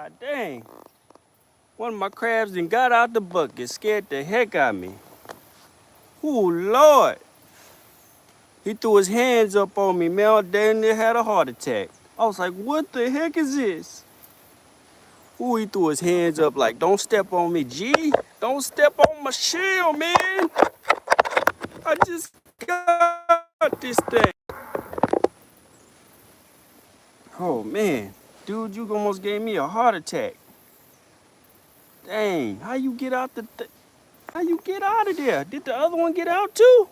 God dang. One of my crabs done got out the bucket, scared the heck out of me. Ooh, Lord. He threw his hands up on me, man. I damn near had a heart attack. I was like, what the heck is this? Ooh, he threw his hands up like, don't step on me, G. Don't step on my shield, man. I just got this thing. Oh, man. Dude, you almost gave me a heart attack. Dang, how you get out of there? Did the other one get out too?